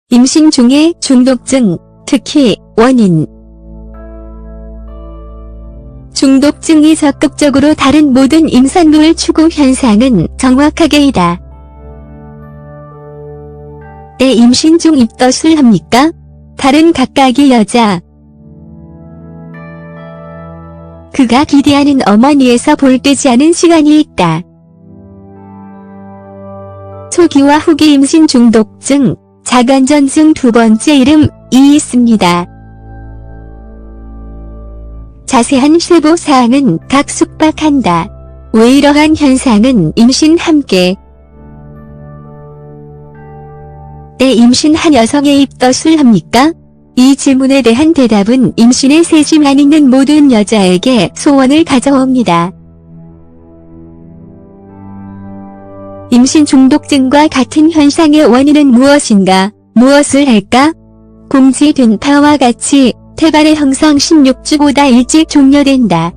임신 중의 중독증, 특히 원인. 중독증이 적극적으로 다른 모든 임산부를 추구 현상은 정확하게 이다. 내 임신 중 입덧을 합니까? 다른 각각의 여자. 그가 기대하는 어머니에서 볼뜨지 않은 시간이 있다. 초기와 후기 임신 중독증, 자간전증 두 번째 이름이 있습니다. 자세한 세부사항은 각 숙박한다. 왜 이러한 현상은 임신 함께 내 임신한 여성의 입덧을 합니까? 이 질문에 대한 대답은 임신에 세지만 있는 모든 여자에게 소원을 가져옵니다. 임신 중독증과 같은 현상의 원인은 무엇인가? 무엇을 할까? 공지된 바와 같이 태반의 형성 16주보다 일찍 종료된다.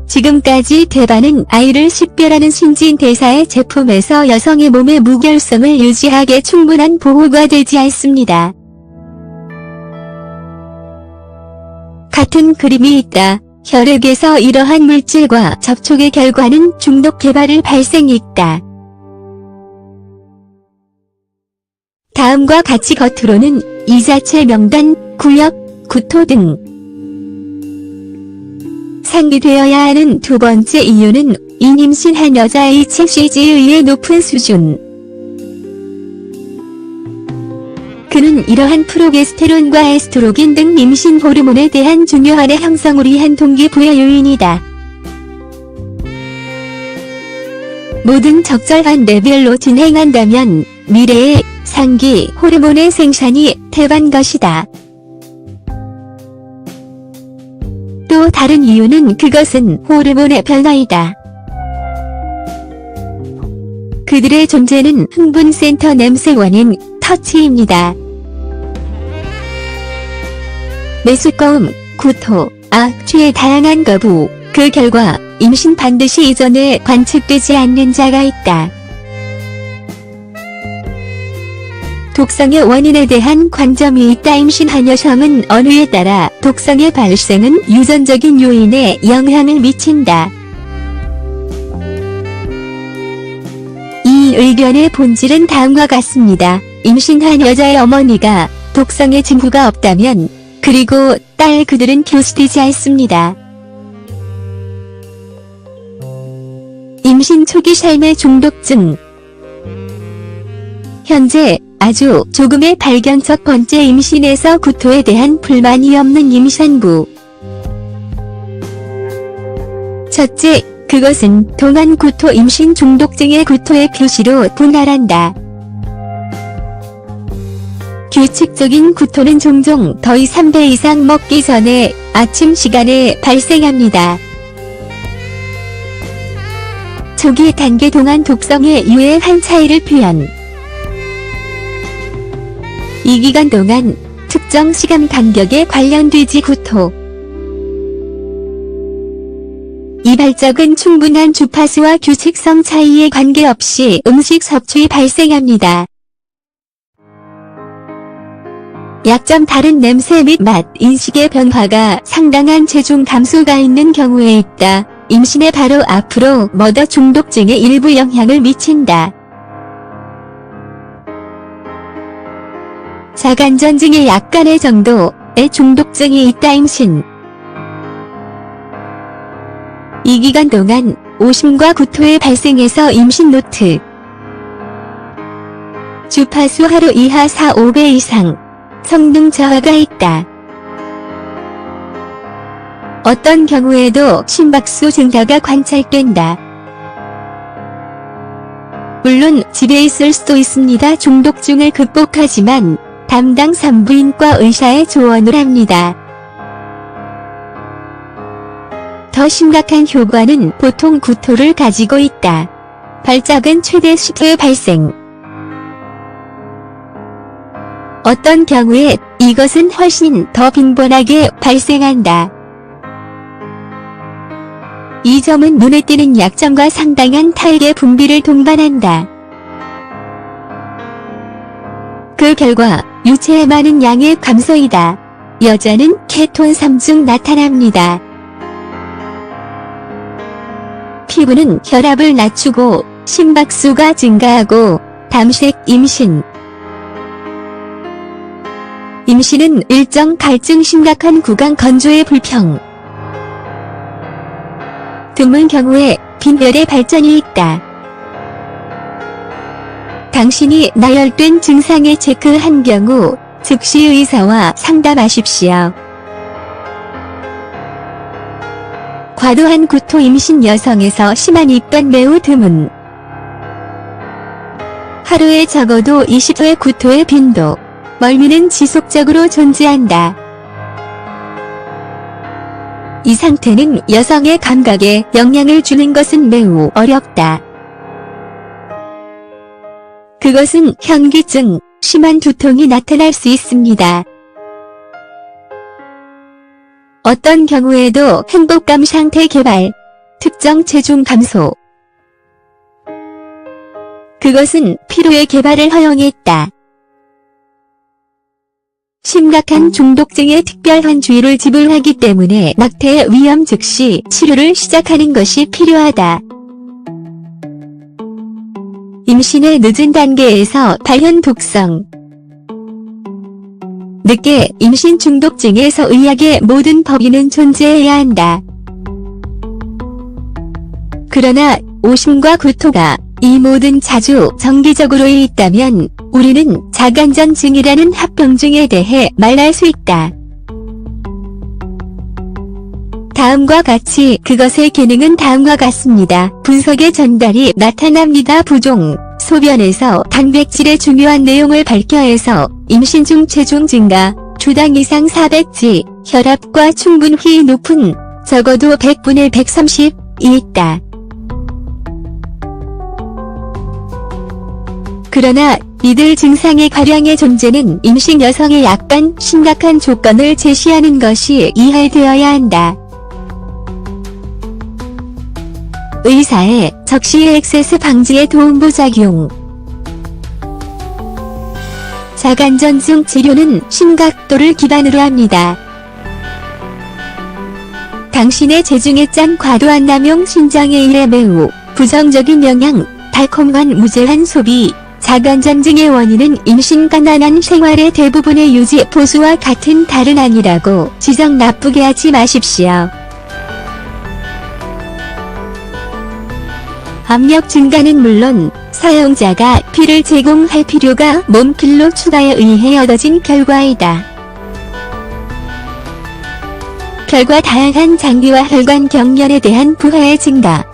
지금까지 태반은 아이를 식별하는 신진대사의 제품에서 여성의 몸의 무결성을 유지하기에 충분한 보호가 되지 않습니다. 같은 그림이 있다. 혈액에서 이러한 물질과 접촉의 결과는 중독 개발을 발생이 있다. 다음과 같이 겉으로는 이자체 명단, 구역, 구토 등 상기되어야 하는 두 번째 이유는 임신한 여자의 HCG의 높은 수준. 그는 이러한 프로게스테론과 에스트로겐 등 임신 호르몬에 대한 중요한 형성을 위한 동기부여 요인이다. 모든 적절한 레벨로 진행한다면 미래의 상기 호르몬의 생산이 태반 것이다. 또 다른 이유는 그것은 호르몬의 변화이다. 그들의 존재는 흥분센터 냄새 원인, 터치입니다. 메스꺼움, 구토, 악취의 다양한 거부, 그 결과 임신 반드시 이전에 관측되지 않는 자가 있다. 독성의 원인에 대한 관점이 있다. 임신한 여성은 언어에 따라 독성의 발생은 유전적인 요인에 영향을 미친다. 이 의견의 본질은 다음과 같습니다. 임신한 여자의 어머니가 독성의 징후가 없다면 그리고 그들은 교수되지 않습니다. 임신 초기 삶의 중독증. 현재 아주 조금의 발견 첫 번째 임신에서 구토에 대한 불만이 없는 임산부. 첫째, 그것은 동안 구토 임신 중독증의 구토의 표시로 분할한다. 규칙적인 구토는 종종 더위 3배 이상 먹기 전에 아침 시간에 발생합니다. 초기 단계 동안 독성의 유해한 차이를 표현. 이 기간 동안 특정 시간 간격에 관련되지 구토. 이 발작은 충분한 주파수와 규칙성 차이에 관계없이 음식 섭취에 발생합니다. 약점 다른 냄새 및 맛, 인식의 변화가 상당한 체중 감소가 있는 경우에 있다. 임신의 바로 앞으로 머더 중독증에 일부 영향을 미친다. 자간전증의 약간의 정도의 중독증이 있다. 임신 이 기간 동안 오심과 구토의 발생에서 임신 노트. 주파수 하루 이하 4-5배 이상 성능 저하가 있다. 어떤 경우에도 심박수 증가가 관찰된다. 물론 집에 있을 수도 있습니다. 중독증을 극복하지만 담당 산부인과 의사의 조언을 합니다. 더 심각한 효과는 보통 구토를 가지고 있다. 발작은 최대 10회 발생. 어떤 경우에 이것은 훨씬 더 빈번하게 발생한다. 이 점은 눈에 띄는 약점과 상당한 타액의 분비를 동반한다. 그 결과 유체의 많은 양의 감소이다. 여자는 케톤 3중 나타납니다. 피부는 혈압을 낮추고 심박수가 증가하고 담색 임신. 임신은 일정 갈증 심각한 구강 건조의 불평. 드문 경우에 빈혈의 발전이 있다. 당신이 나열된 증상에 체크한 경우 즉시 의사와 상담하십시오. 과도한 구토 임신 여성에서 심한 입덧 매우 드문. 하루에 적어도 20회 구토의 빈도. 멀미는 지속적으로 존재한다. 이 상태는 여성의 감각에 영향을 주는 것은 매우 어렵다. 그것은 현기증, 심한 두통이 나타날 수 있습니다. 어떤 경우에도 행복감 상태 개발, 특정 체중 감소. 그것은 피로의 개발을 허용했다. 심각한 중독증에 특별한 주의를 지불하기 때문에 낙태의 위험 즉시 치료를 시작하는 것이 필요하다. 임신의 늦은 단계에서 발현 독성. 늦게 임신 중독증에서 의학의 모든 법인은 존재해야 한다. 그러나 오심과 구토가 이 모든 자주 정기적으로 있다면 우리는 자간전증이라는 합병증에 대해 말할 수 있다. 다음과 같이 그것의 기능은 다음과 같습니다. 분석의 전달이 나타납니다. 부종, 소변에서 단백질의 중요한 내용을 발견해서 임신 중 체중 증가, 주당 이상 400g, 혈압과 충분히 높은, 적어도 100분의 130이 있다. 그러나 이들 증상의 과량의 존재는 임신 여성의 약간 심각한 조건을 제시하는 것이 이해되어야 한다. 의사의 적시 액세스 방지에 도움부작용. 자간전증 치료는 심각도를 기반으로 합니다. 당신의 체중의 짠 과도한 남용 신장의 일에 매우 부정적인 영향, 달콤한 무제한 소비. 자간전증의 원인은 임신 가난한 생활의 대부분의 유지 보수와 같은 다른 아니라고 지적 나쁘게 하지 마십시오. 압력 증가는 물론 사용자가 피를 제공할 필요가 몸킬로 추가에 의해 얻어진 결과이다. 결과 다양한 장기와 혈관 경련에 대한 부하의 증가.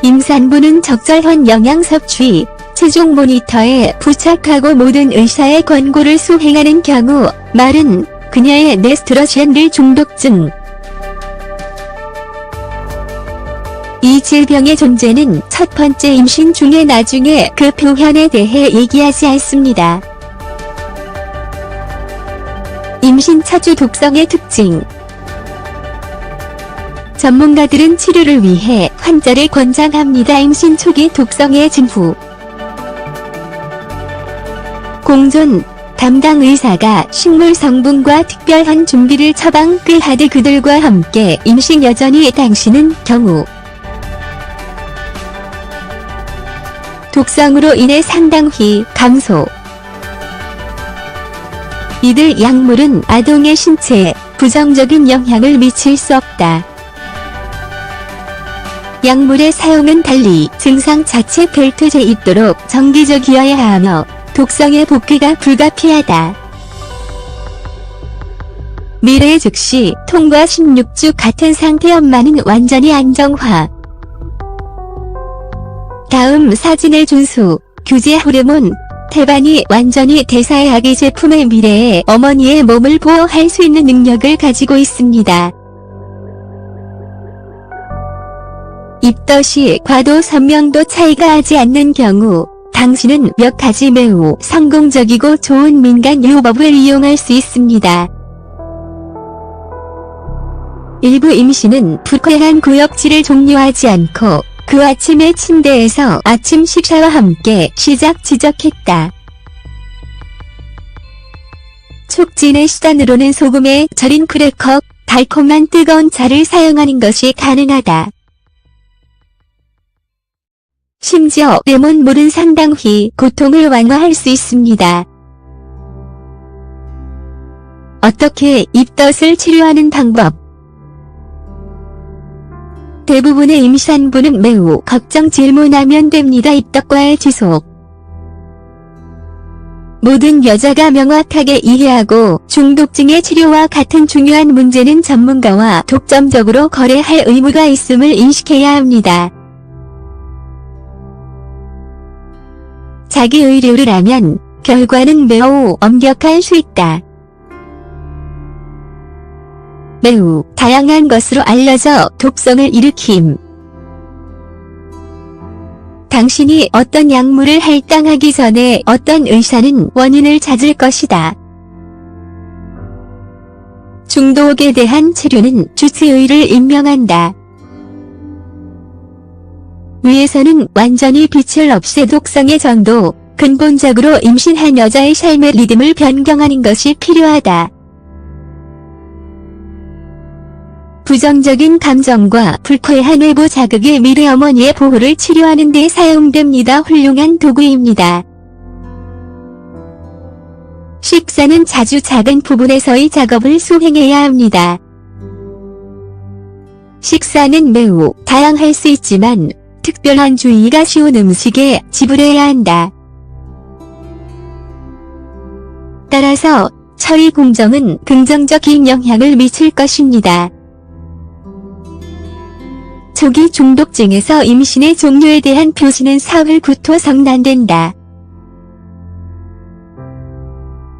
임산부는 적절한 영양 섭취, 체중 모니터에 부착하고 모든 의사의 권고를 수행하는 경우 말은 그녀의 네스트로젠 중독증. 이 질병의 존재는 첫 번째 임신 중에 나중에 그 표현에 대해 얘기하지 않습니다. 임신 차주 독성의 특징. 전문가들은 치료를 위해 환자를 권장합니다. 임신 초기 독성의 징후. 공존, 담당 의사가 식물 성분과 특별한 준비를 처방하되 그들과 함께 임신 여전히 당신은 경우. 독성으로 인해 상당히 감소. 이들 약물은 아동의 신체에 부정적인 영향을 미칠 수 없다. 약물의 사용은 달리 증상 자체 벨트제 있도록 정기적이어야 하며 독성의 복귀가 불가피하다. 미래 즉시 통과 16주 같은 상태 엄마는 완전히 안정화. 다음 사진의 준수, 규제 호르몬, 태반이 완전히 대사의 아기 제품의 미래에 어머니의 몸을 보호할 수 있는 능력을 가지고 있습니다. 입덧이 과도 선명도 차이가 하지 않는 경우 당신은 몇 가지 매우 성공적이고 좋은 민간 요법을 이용할 수 있습니다. 일부 임신은 불쾌한 구역질을 종료하지 않고 그 아침에 침대에서 아침 식사와 함께 시작 지적했다. 촉진의 수단으로는 소금에 절인 크래커, 달콤한 뜨거운 차를 사용하는 것이 가능하다. 심지어 레몬물은 상당히 고통을 완화할 수 있습니다. 어떻게 입덧을 치료하는 방법? 대부분의 임산부는 매우 걱정 질문하면 됩니다. 입덧과의 지속. 모든 여자가 명확하게 이해하고 중독증의 치료와 같은 중요한 문제는 전문가와 독점적으로 거래할 의무가 있음을 인식해야 합니다. 자기 의료를 하면 결과는 매우 엄격할 수 있다. 매우 다양한 것으로 알려져 독성을 일으킴. 당신이 어떤 약물을 할당하기 전에 어떤 의사는 원인을 찾을 것이다. 중독에 대한 치료는 주치의를 임명한다. 위에서는 완전히 빛을 없애 독성의 전도, 근본적으로 임신한 여자의 삶의 리듬을 변경하는 것이 필요하다. 부정적인 감정과 불쾌한 외부 자극이 미래 어머니의 보호를 치료하는 데 사용됩니다. 훌륭한 도구입니다. 식사는 자주 작은 부분에서의 작업을 수행해야 합니다. 식사는 매우 다양할 수 있지만 특별한 주의가 쉬운 음식에 지불해야 한다. 따라서 처리 공정은 긍정적인 영향을 미칠 것입니다. 초기 중독증에서 임신의 종료에 대한 표시는 사흘부터 성난된다.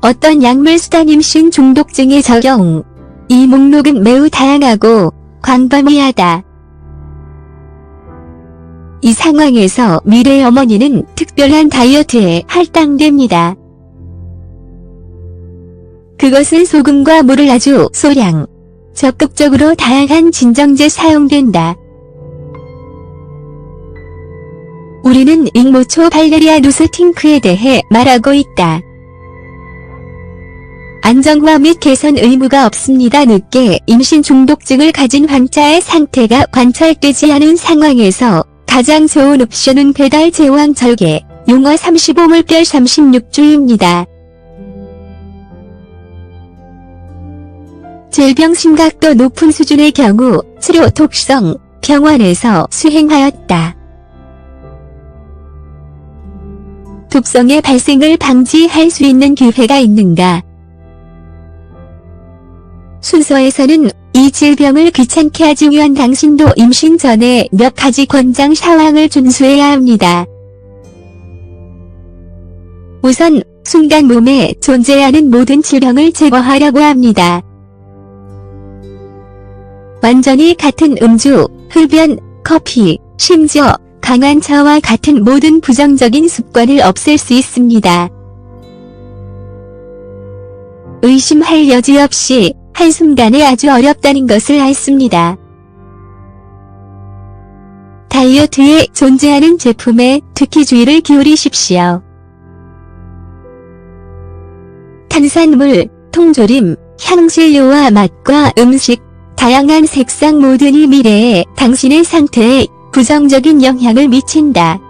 어떤 약물 수단 임신 중독증의 적용. 이 목록은 매우 다양하고 광범위하다. 이 상황에서 미래 어머니는 특별한 다이어트에 할당됩니다. 그것은 소금과 물을 아주 소량, 적극적으로 다양한 진정제 사용된다. 우리는 익모초 발레리아 누스팅크에 대해 말하고 있다. 안정화 및 개선 의무가 없습니다. 늦게 임신 중독증을 가진 환자의 상태가 관찰되지 않은 상황에서 가장 좋은 옵션은 배달 제왕 절개, 용어 35물결 36주입니다. 질병 심각도 높은 수준의 경우 치료 독성, 병원에서 수행하였다. 독성의 발생을 방지할 수 있는 기회가 있는가? 순서에서는 이 질병을 귀찮게 하기 위한 당신도 임신 전에 몇 가지 권장 사항을 준수해야 합니다. 우선 순간 몸에 존재하는 모든 질병을 제거하려고 합니다. 완전히 같은 음주, 흡연, 커피, 심지어 강한 차와 같은 모든 부정적인 습관을 없앨 수 있습니다. 의심할 여지 없이 한순간에 아주 어렵다는 것을 알습니다. 다이어트에 존재하는 제품에 특히 주의를 기울이십시오. 탄산물, 통조림, 향신료와 맛과 음식, 다양한 색상 모든이 미래에 당신의 상태에 부정적인 영향을 미친다.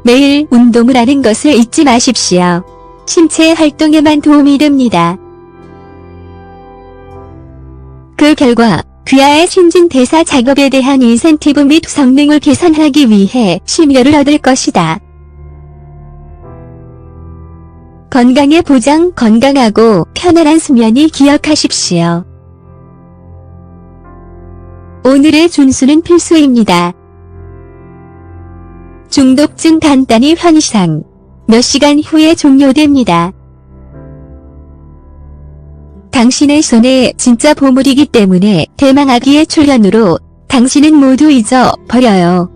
매일 운동을 하는 것을 잊지 마십시오. 신체 활동에만 도움이 됩니다. 그 결과 귀하의 신진대사 작업에 대한 인센티브 및 성능을 개선하기 위해 심려를 얻을 것이다. 건강의 보장, 건강하고 편안한 수면이 기억하십시오. 오늘의 준수는 필수입니다. 중독증 간단히 현상. 몇 시간 후에 종료됩니다. 당신의 손에 진짜 보물이기 때문에 대망하기의 출현으로 당신은 모두 잊어버려요.